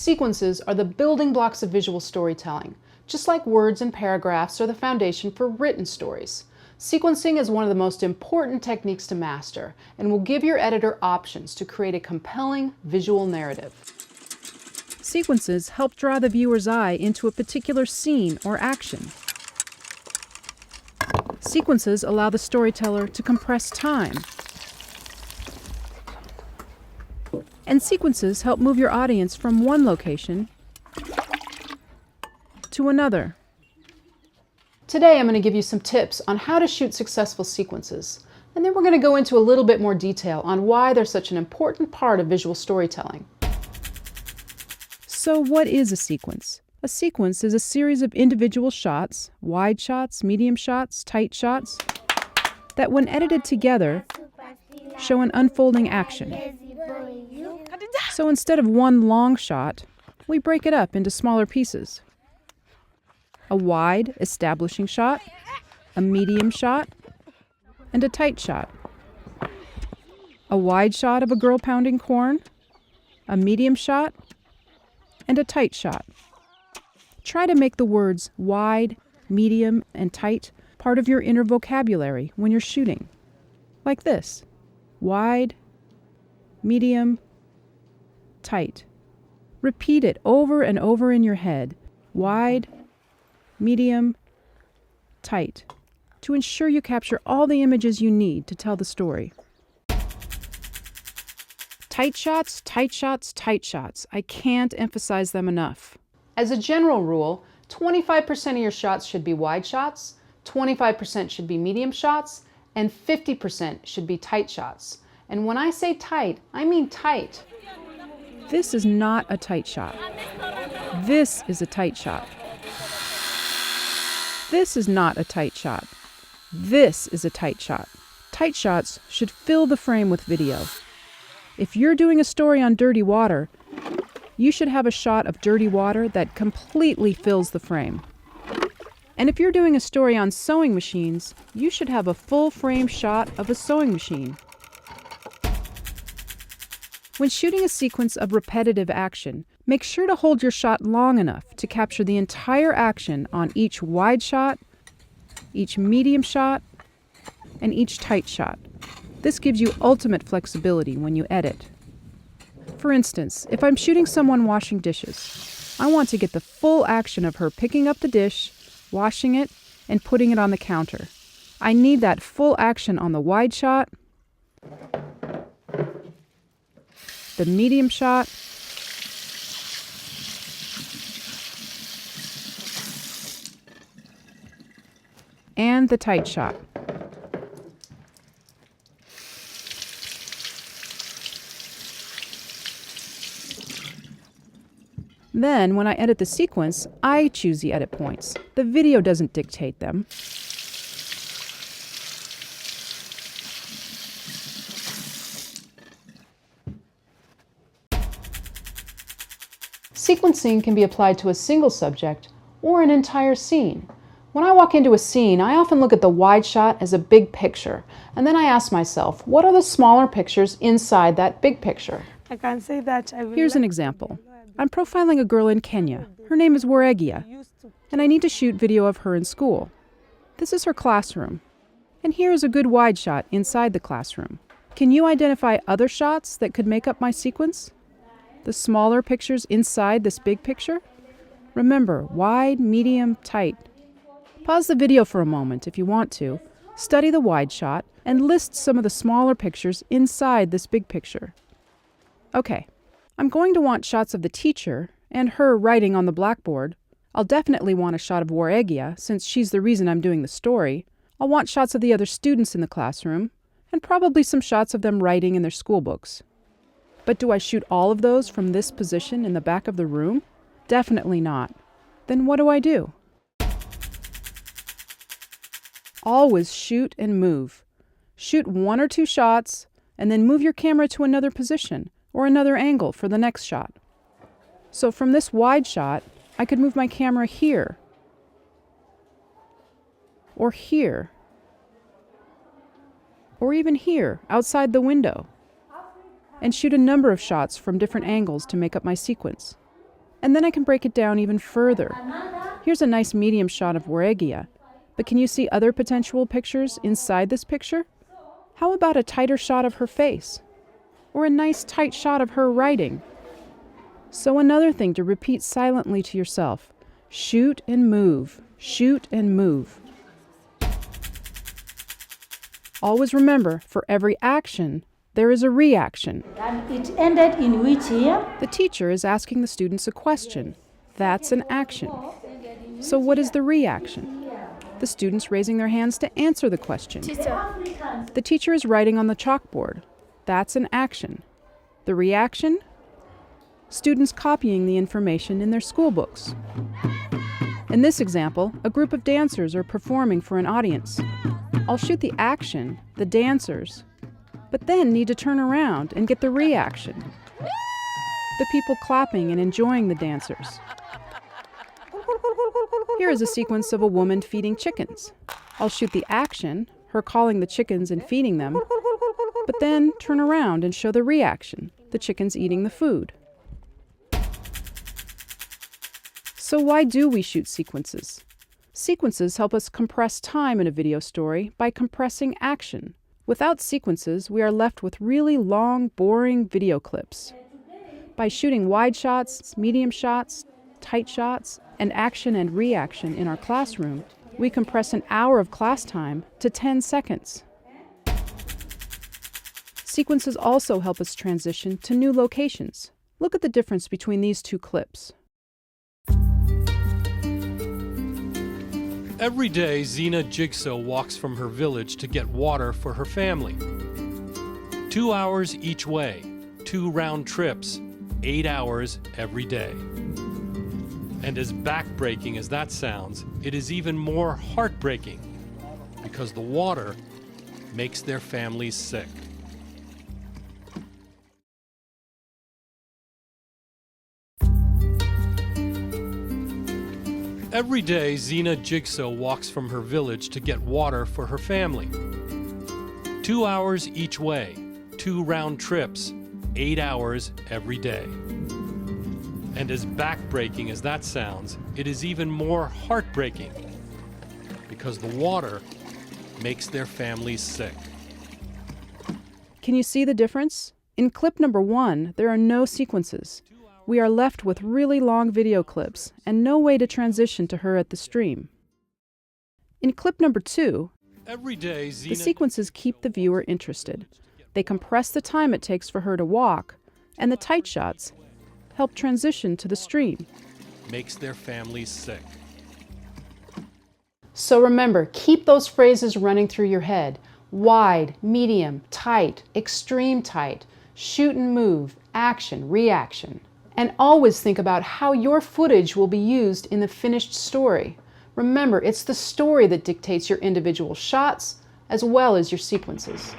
Sequences are the building blocks of visual storytelling. Just like words and paragraphs are the foundation for written stories. Sequencing is one of the most important techniques to master and will give your editor options to create a compelling visual narrative. Sequences help draw the viewer's eye into a particular scene or action. Sequences allow the storyteller to compress time. And sequences help move your audience from one location to another. Today I'm going to give you some tips on how to shoot successful sequences, and then we're going to go into a little bit more detail on why they're such an important part of visual storytelling. So what is a sequence? A sequence is a series of individual shots, wide shots, medium shots, tight shots, that when edited together show an unfolding action. So instead of one long shot, we break it up into smaller pieces. A wide, establishing shot, a medium shot, and a tight shot. A wide shot of a girl pounding corn, a medium shot, and a tight shot. Try to make the words wide, medium, and tight part of your inner vocabulary when you're shooting. Like this: wide, medium, tight. Repeat it over and over in your head: wide, medium, tight, to ensure you capture all the images you need to tell the story. Tight shots, tight shots, tight shots. I can't emphasize them enough. As a general rule, 25% of your shots should be wide shots, 25% should be medium shots, and 50% should be tight shots. And when I say tight, I mean tight. This is not a tight shot. This is a tight shot. This is not a tight shot. This is a tight shot. Tight shots should fill the frame with video. If you're doing a story on dirty water, you should have a shot of dirty water that completely fills the frame. And if you're doing a story on sewing machines, you should have a full frame shot of a sewing machine. When shooting a sequence of repetitive action, make sure to hold your shot long enough to capture the entire action on each wide shot, each medium shot, and each tight shot. This gives you ultimate flexibility when you edit. For instance, if I'm shooting someone washing dishes, I want to get the full action of her picking up the dish, washing it, and putting it on the counter. I need that full action on the wide shot, the medium shot, and the tight shot. Then, when I edit the sequence, I choose the edit points. The video doesn't dictate them. Sequencing can be applied to a single subject or an entire scene. When I walk into a scene, I often look at the wide shot as a big picture, and then I ask myself, what are the smaller pictures inside that big picture? I can't say that. Here's an example. I'm profiling a girl in Kenya. Her name is Waregia, and I need to shoot video of her in school. This is her classroom, and here is a good wide shot inside the classroom. Can you identify other shots that could make up my sequence? The smaller pictures inside this big picture? Remember, wide, medium, tight. Pause the video for a moment if you want to. Study the wide shot and list some of the smaller pictures inside this big picture. Okay, I'm going to want shots of the teacher and her writing on the blackboard. I'll definitely want a shot of Waregia, since she's the reason I'm doing the story. I'll want shots of the other students in the classroom, and probably some shots of them writing in their school books. But do I shoot all of those from this position in the back of the room? Definitely not. Then what do? Always shoot and move. Shoot 1 or 2 shots, and then move your camera to another position or another angle for the next shot. So from this wide shot, I could move my camera here, or here, or even here, outside the window, and shoot a number of shots from different angles to make up my sequence. And then I can break it down even further. Here's a nice medium shot of Waregia, but can you see other potential pictures inside this picture? How about a tighter shot of her face? Or a nice tight shot of her writing? So another thing to repeat silently to yourself: shoot and move, shoot and move. Always remember, for every action, there is a reaction. And it ended in which year? The teacher is asking the students a question. That's an action. So what is the reaction? The students raising their hands to answer the question. The teacher is writing on the chalkboard. That's an action. The reaction? Students copying the information in their school books. In this example, a group of dancers are performing for an audience. I'll shoot the action, the dancers, but then need to turn around and get the reaction. The people clapping and enjoying the dancers. Here is a sequence of a woman feeding chickens. I'll shoot the action, her calling the chickens and feeding them, but then turn around and show the reaction, the chickens eating the food. So why do we shoot sequences? Sequences help us compress time in a video story by compressing action. Without sequences, we are left with really long, boring video clips. By shooting wide shots, medium shots, tight shots, and action and reaction in our classroom, we compress an hour of class time to 10 seconds. Sequences also help us transition to new locations. Look at the difference between these two clips. Every day, Zena Jigsaw walks from her village to get water for her family. 2 hours each way, 2 round trips, 8 hours every day. And as backbreaking as that sounds, it is even more heartbreaking because the water makes their families sick. Every day, Zena Jigsaw walks from her village to get water for her family. 2 hours each way, 2 round trips, 8 hours every day. And as backbreaking as that sounds, it is even more heartbreaking because the water makes their families sick. Can you see the difference? In clip number 1, there are no sequences. We are left with really long video clips and no way to transition to her at the stream. In clip number 2, Every day, the sequences keep the viewer interested. They compress the time it takes for her to walk, and the tight shots help transition to the stream. Makes their families sick. So remember, keep those phrases running through your head. Wide, medium, tight, extreme tight, shoot and move, action, reaction. And always think about how your footage will be used in the finished story. Remember, it's the story that dictates your individual shots as well as your sequences.